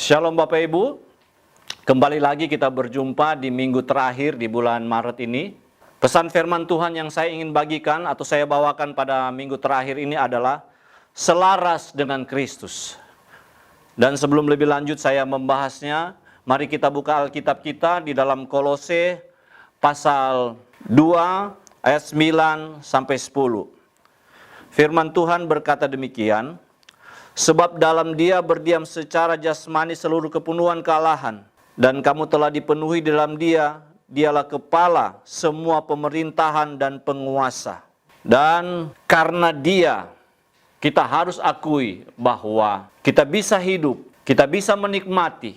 Shalom Bapak Ibu, kembali lagi kita berjumpa di minggu terakhir di bulan Maret ini. Pesan firman Tuhan yang saya ingin bagikan atau saya bawakan pada minggu terakhir ini adalah selaras dengan Kristus. Dan sebelum lebih lanjut saya membahasnya, mari kita buka Alkitab kita di dalam Kolose pasal 2 ayat 9 sampai 10. Firman Tuhan berkata demikian, sebab dalam Dia berdiam secara jasmani seluruh kepenuhan kealahan, dan kamu telah dipenuhi dalam Dia, Dialah kepala semua pemerintahan dan penguasa. Dan karena Dia, kita harus akui bahwa kita bisa hidup, kita bisa menikmati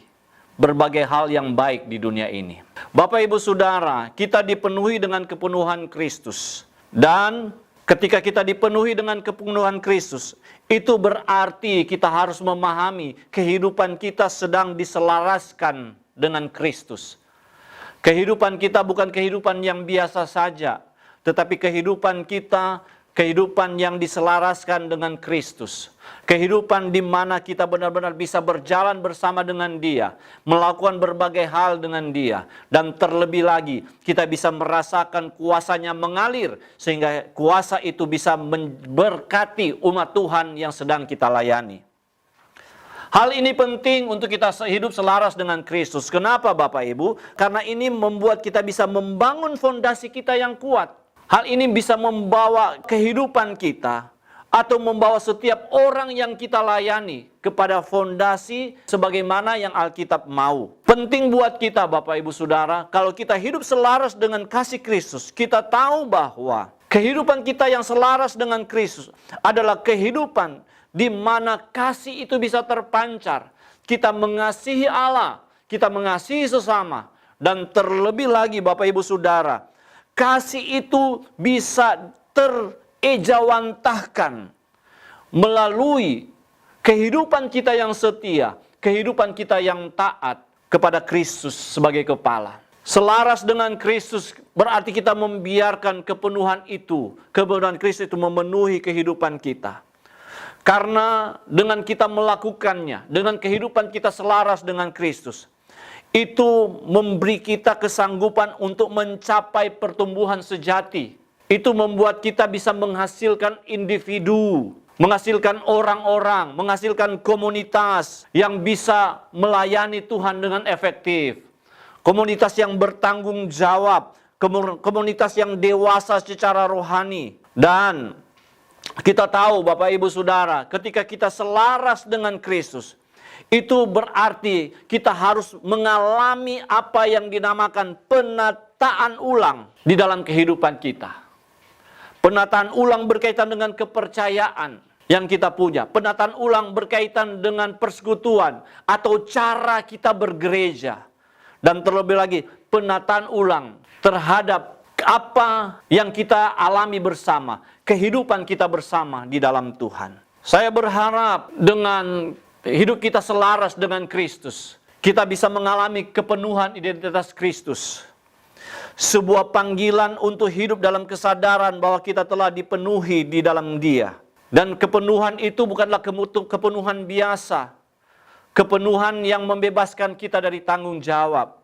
berbagai hal yang baik di dunia ini. Bapak Ibu Saudara, kita dipenuhi dengan kepenuhan Kristus. Dan ketika kita dipenuhi dengan kepenuhan Kristus, itu berarti kita harus memahami kehidupan kita sedang diselaraskan dengan Kristus. Kehidupan kita bukan kehidupan yang biasa saja, tetapi kehidupan kita, kehidupan yang diselaraskan dengan Kristus. Kehidupan di mana kita benar-benar bisa berjalan bersama dengan Dia, melakukan berbagai hal dengan Dia, dan terlebih lagi kita bisa merasakan kuasa-Nya mengalir sehingga kuasa itu bisa memberkati umat Tuhan yang sedang kita layani. Hal ini penting untuk kita hidup selaras dengan Kristus. Kenapa Bapak Ibu? Karena ini membuat kita bisa membangun fondasi kita yang kuat. Hal ini bisa membawa kehidupan kita atau membawa setiap orang yang kita layani kepada fondasi sebagaimana yang Alkitab mau. Penting buat kita Bapak Ibu Saudara, kalau kita hidup selaras dengan kasih Kristus, kita tahu bahwa kehidupan kita yang selaras dengan Kristus adalah kehidupan di mana kasih itu bisa terpancar. Kita mengasihi Allah, kita mengasihi sesama, dan terlebih lagi Bapak Ibu Saudara, kasih itu bisa terejawantahkan melalui kehidupan kita yang setia, kehidupan kita yang taat kepada Kristus sebagai kepala. Selaras dengan Kristus berarti kita membiarkan kepenuhan Kristus itu memenuhi kehidupan kita. Karena dengan kita melakukannya, dengan kehidupan kita selaras dengan Kristus, itu memberi kita kesanggupan untuk mencapai pertumbuhan sejati. Itu membuat kita bisa menghasilkan individu, menghasilkan orang-orang, menghasilkan komunitas yang bisa melayani Tuhan dengan efektif. Komunitas yang bertanggung jawab, komunitas yang dewasa secara rohani. Dan kita tahu Bapak Ibu Saudara, ketika kita selaras dengan Kristus, itu berarti kita harus mengalami apa yang dinamakan penataan ulang di dalam kehidupan kita. Penataan ulang berkaitan dengan kepercayaan yang kita punya. Penataan ulang berkaitan dengan persekutuan atau cara kita bergereja. Dan terlebih lagi penataan ulang terhadap apa yang kita alami bersama, kehidupan kita bersama di dalam Tuhan. Saya berharap dengan hidup kita selaras dengan Kristus, kita bisa mengalami kepenuhan identitas Kristus. Sebuah panggilan untuk hidup dalam kesadaran bahwa kita telah dipenuhi di dalam Dia. Dan kepenuhan itu bukanlah kepenuhan biasa. Kepenuhan yang membebaskan kita dari tanggung jawab.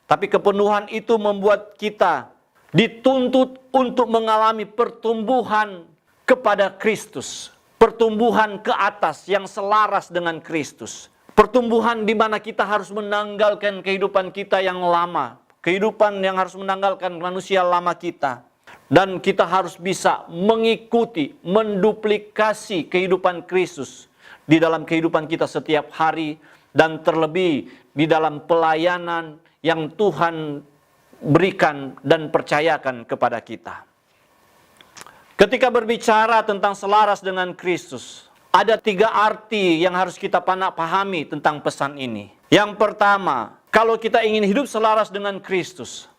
Tapi kepenuhan itu membuat kita dituntut untuk mengalami pertumbuhan kepada Kristus. Pertumbuhan ke atas yang selaras dengan Kristus. Pertumbuhan di mana kita harus menanggalkan kehidupan kita yang lama. Kehidupan yang harus menanggalkan manusia lama kita. Dan kita harus bisa mengikuti, menduplikasi kehidupan Kristus di dalam kehidupan kita setiap hari. Dan terlebih di dalam pelayanan yang Tuhan berikan dan percayakan kepada kita. Ketika berbicara tentang selaras dengan Kristus, ada 3 arti yang harus kita pahami tentang pesan ini. Yang pertama, kalau kita ingin hidup selaras dengan Kristus,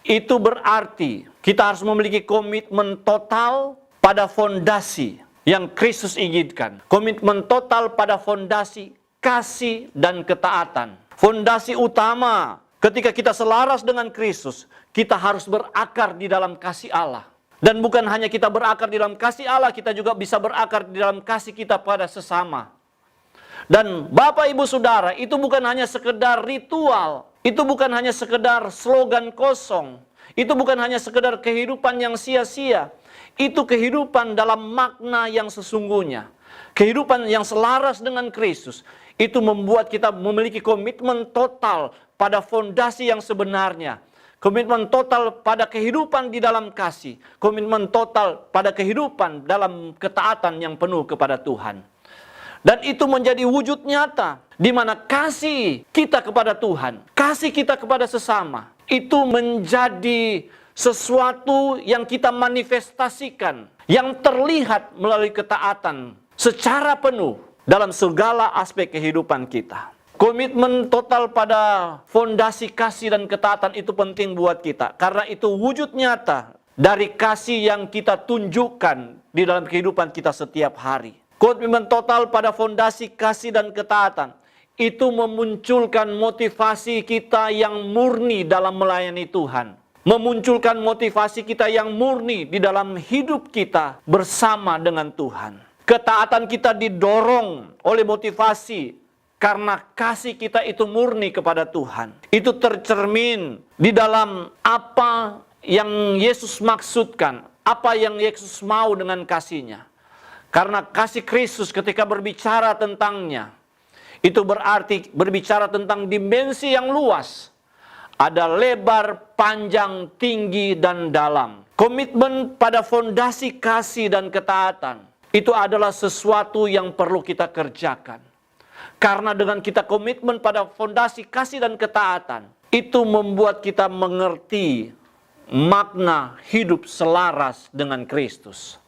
itu berarti kita harus memiliki komitmen total pada fondasi yang Kristus inginkan. Komitmen total pada fondasi kasih dan ketaatan. Fondasi utama ketika kita selaras dengan Kristus, kita harus berakar di dalam kasih Allah. Dan bukan hanya kita berakar di dalam kasih Allah, kita juga bisa berakar di dalam kasih kita pada sesama. Dan Bapak Ibu Saudara, itu bukan hanya sekedar ritual, itu bukan hanya sekedar slogan kosong, itu bukan hanya sekedar kehidupan yang sia-sia, itu kehidupan dalam makna yang sesungguhnya. Kehidupan yang selaras dengan Kristus, itu membuat kita memiliki komitmen total pada fondasi yang sebenarnya. Komitmen total pada kehidupan di dalam kasih. Komitmen total pada kehidupan dalam ketaatan yang penuh kepada Tuhan. Dan itu menjadi wujud nyata, di mana kasih kita kepada Tuhan, kasih kita kepada sesama, itu menjadi sesuatu yang kita manifestasikan, yang terlihat melalui ketaatan secara penuh dalam segala aspek kehidupan kita. Komitmen total pada fondasi kasih dan ketaatan itu penting buat kita, karena itu wujud nyata dari kasih yang kita tunjukkan di dalam kehidupan kita setiap hari. Komitmen total pada fondasi kasih dan ketaatan itu memunculkan motivasi kita yang murni dalam melayani Tuhan. Memunculkan motivasi kita yang murni di dalam hidup kita bersama dengan Tuhan. Ketaatan kita didorong oleh motivasi karena kasih kita itu murni kepada Tuhan. Itu tercermin di dalam apa yang Yesus maksudkan, apa yang Yesus mau dengan kasih-Nya. Karena kasih Kristus ketika berbicara tentangnya, itu berarti berbicara tentang dimensi yang luas. Ada lebar, panjang, tinggi, dan dalam. Komitmen pada fondasi kasih dan ketaatan, itu adalah sesuatu yang perlu kita kerjakan. Karena dengan kita komitmen pada fondasi kasih dan ketaatan, itu membuat kita mengerti makna hidup selaras dengan Kristus.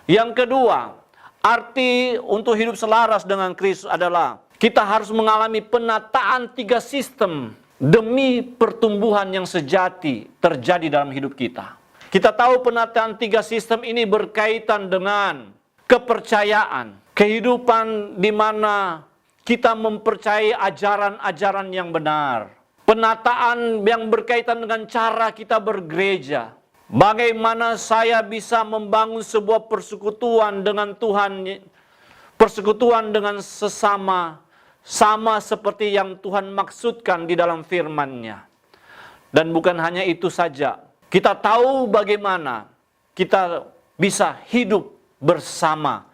Yang kedua, arti untuk hidup selaras dengan Kristus adalah kita harus mengalami penataan 3 sistem demi pertumbuhan yang sejati terjadi dalam hidup kita. Kita tahu penataan 3 sistem ini berkaitan dengan kepercayaan, kehidupan di mana kita mempercayai ajaran-ajaran yang benar. Penataan yang berkaitan dengan cara kita bergereja. Bagaimana saya bisa membangun sebuah persekutuan dengan Tuhan, persekutuan dengan sesama, sama seperti yang Tuhan maksudkan di dalam firman-Nya. Dan bukan hanya itu saja, kita tahu bagaimana kita bisa hidup bersama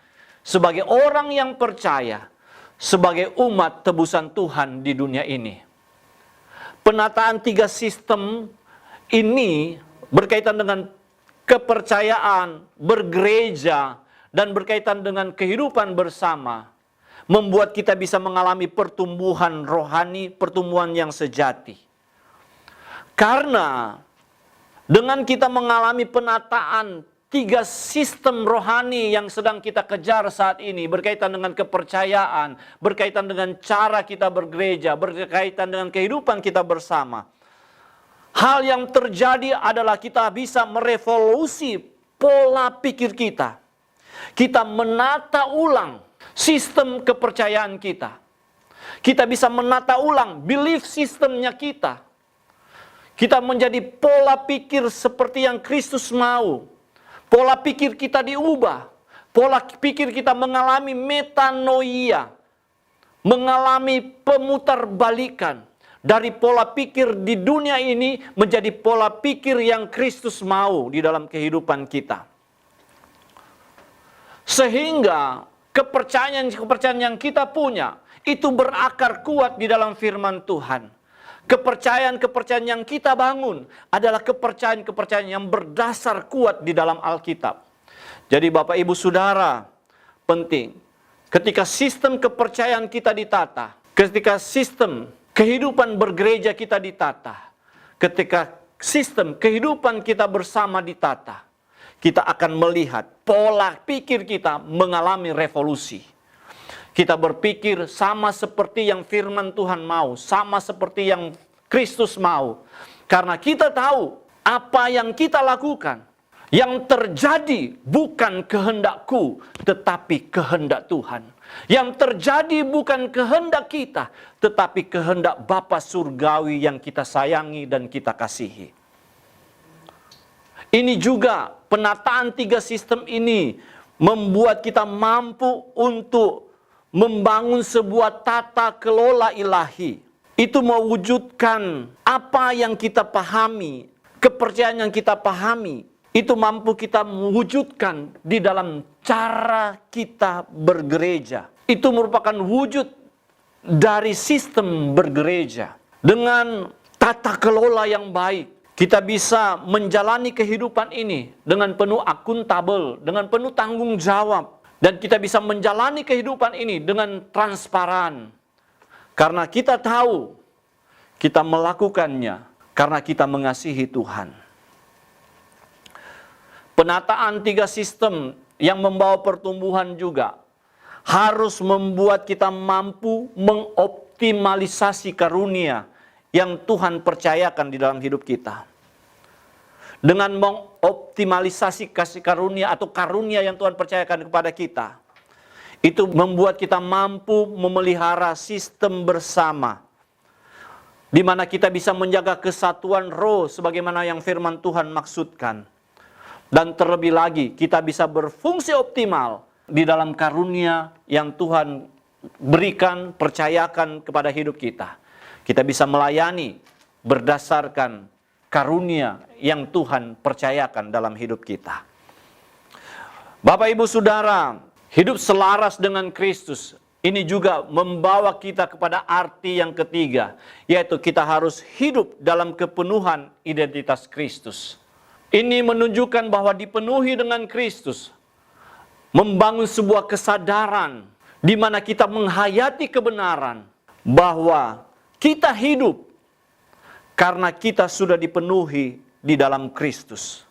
sebagai orang yang percaya, sebagai umat tebusan Tuhan di dunia ini. Penataan 3 sistem ini berkaitan dengan kepercayaan, bergereja, dan berkaitan dengan kehidupan bersama, membuat kita bisa mengalami pertumbuhan rohani, pertumbuhan yang sejati. Karena dengan kita mengalami penataan 3 sistem rohani yang sedang kita kejar saat ini, berkaitan dengan kepercayaan, berkaitan dengan cara kita bergereja, berkaitan dengan kehidupan kita bersama. Hal yang terjadi adalah kita bisa merevolusi pola pikir kita. Kita menata ulang sistem kepercayaan kita. Kita bisa menata ulang belief sistemnya kita. Kita menjadi pola pikir seperti yang Kristus mau. Pola pikir kita diubah. Pola pikir kita mengalami metanoia. Mengalami pemutarbalikan. Dari pola pikir di dunia ini menjadi pola pikir yang Kristus mau di dalam kehidupan kita. Sehingga kepercayaan yang kita punya itu berakar kuat di dalam firman Tuhan. Kepercayaan yang kita bangun adalah kepercayaan yang berdasar kuat di dalam Alkitab. Jadi Bapak Ibu Saudara, penting ketika sistem kepercayaan kita ditata, ketika sistem kehidupan bergereja kita ditata, ketika sistem kehidupan kita bersama ditata, kita akan melihat pola pikir kita mengalami revolusi. Kita berpikir sama seperti yang firman Tuhan mau, sama seperti yang Kristus mau. Karena kita tahu apa yang kita lakukan, yang terjadi bukan kehendakku, tetapi kehendak Tuhan. Yang terjadi bukan kehendak kita, tetapi kehendak Bapa Surgawi yang kita sayangi dan kita kasihi. Ini juga penataan 3 sistem ini membuat kita mampu untuk membangun sebuah tata kelola ilahi. Itu mewujudkan apa yang kita pahami, kepercayaan yang kita pahami. Itu mampu kita mewujudkan di dalam cara kita bergereja. Itu merupakan wujud dari sistem bergereja. Dengan tata kelola yang baik, kita bisa menjalani kehidupan ini dengan penuh akuntabel, dengan penuh tanggung jawab. Dan kita bisa menjalani kehidupan ini dengan transparan. Karena kita tahu, kita melakukannya karena kita mengasihi Tuhan. Penataan 3 sistem yang membawa pertumbuhan juga harus membuat kita mampu mengoptimalisasi karunia yang Tuhan percayakan di dalam hidup kita. Dengan mengoptimalisasi kasih karunia atau karunia yang Tuhan percayakan kepada kita, itu membuat kita mampu memelihara sistem bersama, di mana kita bisa menjaga kesatuan roh sebagaimana yang firman Tuhan maksudkan. Dan terlebih lagi, kita bisa berfungsi optimal di dalam karunia yang Tuhan berikan, percayakan kepada hidup kita. Kita bisa melayani berdasarkan karunia yang Tuhan percayakan dalam hidup kita. Bapak, Ibu, Saudara, hidup selaras dengan Kristus ini juga membawa kita kepada arti yang ketiga, yaitu kita harus hidup dalam kepenuhan identitas Kristus. Ini menunjukkan bahwa dipenuhi dengan Kristus membangun sebuah kesadaran di mana kita menghayati kebenaran bahwa kita hidup karena kita sudah dipenuhi di dalam Kristus.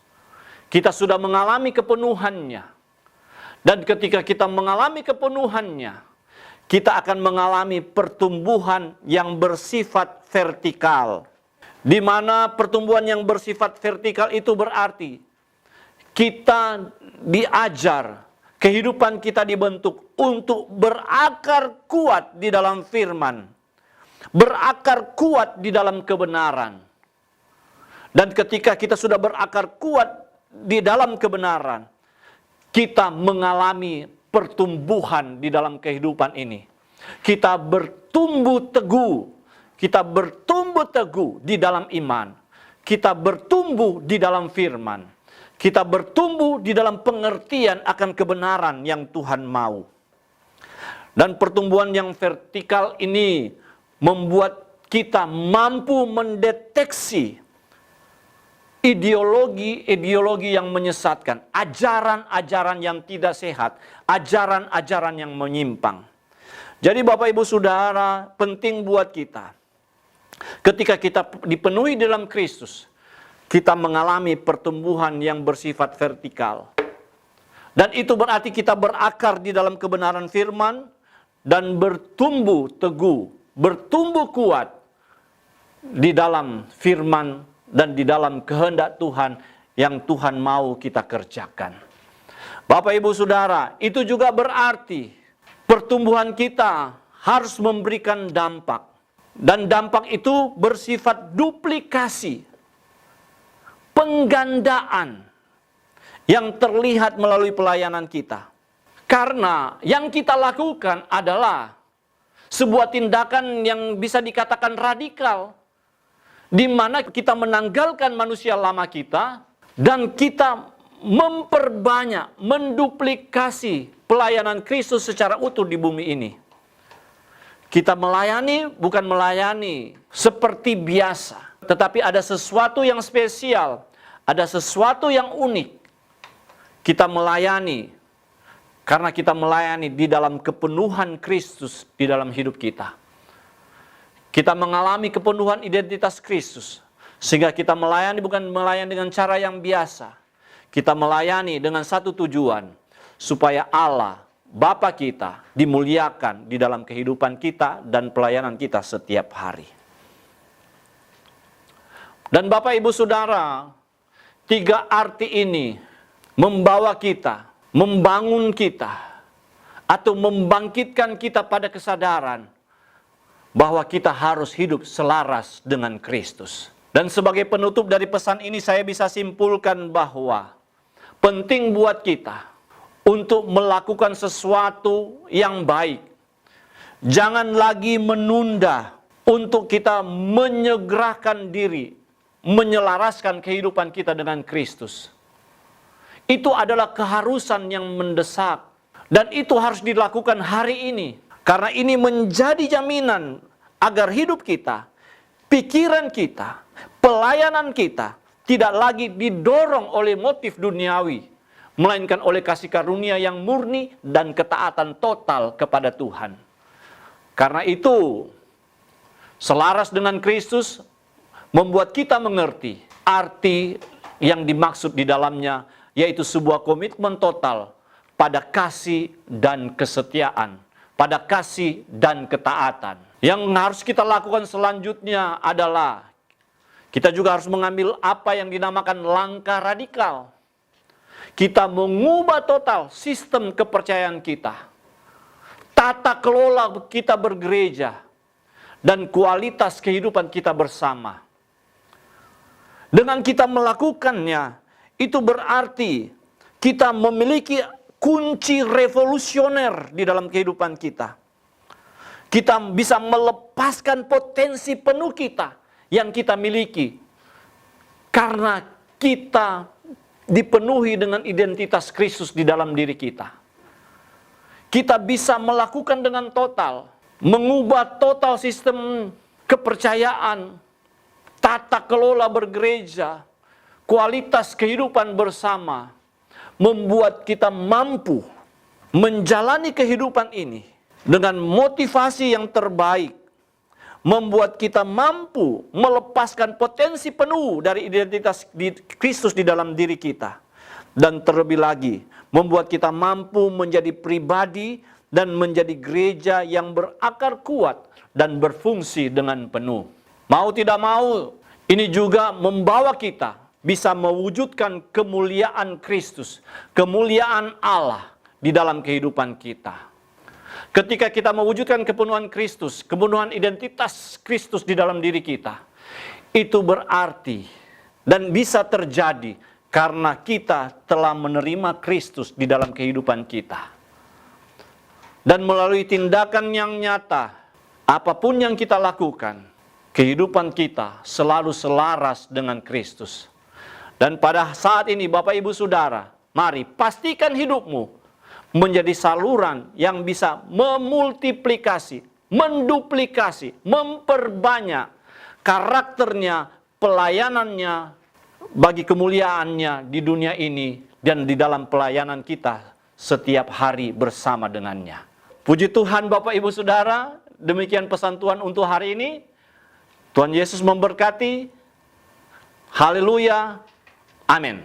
Kita sudah mengalami kepenuhannya. Dan ketika kita mengalami kepenuhannya, kita akan mengalami pertumbuhan yang bersifat vertikal. Di mana pertumbuhan yang bersifat vertikal itu berarti kita diajar, kehidupan kita dibentuk untuk berakar kuat di dalam firman, berakar kuat di dalam kebenaran. Dan ketika kita sudah berakar kuat di dalam kebenaran, kita mengalami pertumbuhan di dalam kehidupan ini. Kita bertumbuh teguh. Kita bertumbuh teguh di dalam iman. Kita bertumbuh di dalam firman. Kita bertumbuh di dalam pengertian akan kebenaran yang Tuhan mau. Dan pertumbuhan yang vertikal ini membuat kita mampu mendeteksi ideologi-ideologi yang menyesatkan, ajaran-ajaran yang tidak sehat, ajaran-ajaran yang menyimpang. Jadi Bapak, Ibu, Saudara, penting buat kita. Ketika kita dipenuhi dalam Kristus, kita mengalami pertumbuhan yang bersifat vertikal. Dan itu berarti kita berakar di dalam kebenaran firman dan bertumbuh teguh, bertumbuh kuat di dalam firman dan di dalam kehendak Tuhan yang Tuhan mau kita kerjakan. Bapak, Ibu, Saudara, itu juga berarti pertumbuhan kita harus memberikan dampak. Dan dampak itu bersifat duplikasi, penggandaan yang terlihat melalui pelayanan kita. Karena yang kita lakukan adalah sebuah tindakan yang bisa dikatakan radikal, di mana kita menanggalkan manusia lama kita dan kita memperbanyak, menduplikasi pelayanan Kristus secara utuh di bumi ini. Kita melayani bukan melayani seperti biasa, tetapi ada sesuatu yang spesial, ada sesuatu yang unik. Kita melayani karena kita melayani di dalam kepenuhan Kristus di dalam hidup kita. Kita mengalami kepenuhan identitas Kristus, sehingga kita melayani bukan melayani dengan cara yang biasa. Kita melayani dengan satu tujuan, supaya Allah, Bapa kita, dimuliakan di dalam kehidupan kita dan pelayanan kita setiap hari. Dan Bapak, Ibu, Saudara, 3 arti ini membawa kita, membangun kita, atau membangkitkan kita pada kesadaran bahwa kita harus hidup selaras dengan Kristus. Dan sebagai penutup dari pesan ini, saya bisa simpulkan bahwa penting buat kita untuk melakukan sesuatu yang baik, Jangan lagi menunda untuk kita menyegerakan diri, menyelaraskan kehidupan kita dengan Kristus. Itu adalah keharusan yang mendesak. Dan itu harus dilakukan hari ini. Karena ini menjadi jaminan agar hidup kita, pikiran kita, pelayanan kita tidak lagi didorong oleh motif duniawi, melainkan oleh kasih karunia yang murni dan ketaatan total kepada Tuhan. Karena itu, selaras dengan Kristus membuat kita mengerti arti yang dimaksud di dalamnya, yaitu sebuah komitmen total pada kasih dan kesetiaan, pada kasih dan ketaatan. Yang harus kita lakukan selanjutnya adalah kita juga harus mengambil apa yang dinamakan langkah radikal. Kita mengubah total sistem kepercayaan kita, tata kelola kita bergereja, dan kualitas kehidupan kita bersama. Dengan kita melakukannya, itu berarti kita memiliki kunci revolusioner di dalam kehidupan kita. Kita bisa melepaskan potensi penuh kita yang kita miliki. Karena kita dipenuhi dengan identitas Kristus di dalam diri kita. Kita bisa melakukan dengan total, mengubah total sistem kepercayaan, tata kelola bergereja, kualitas kehidupan bersama, membuat kita mampu menjalani kehidupan ini dengan motivasi yang terbaik, membuat kita mampu melepaskan potensi penuh dari identitas Kristus di dalam diri kita, dan terlebih lagi membuat kita mampu menjadi pribadi dan menjadi gereja yang berakar kuat dan berfungsi dengan penuh. Mau tidak mau, ini juga membawa kita bisa mewujudkan kemuliaan Kristus, kemuliaan Allah di dalam kehidupan kita. Ketika kita mewujudkan kepenuhan Kristus, kepenuhan identitas Kristus di dalam diri kita, itu berarti dan bisa terjadi karena kita telah menerima Kristus di dalam kehidupan kita. Dan melalui tindakan yang nyata, apapun yang kita lakukan, kehidupan kita selalu selaras dengan Kristus. Dan pada saat ini Bapak Ibu Saudara, mari pastikan hidupmu menjadi saluran yang bisa memultiplikasi, menduplikasi, memperbanyak karakternya, pelayanannya, bagi kemuliaannya di dunia ini dan di dalam pelayanan kita setiap hari bersama dengannya. Puji Tuhan Bapak Ibu Saudara, demikian pesan Tuhan untuk hari ini. Tuhan Yesus memberkati. Haleluya. Amin.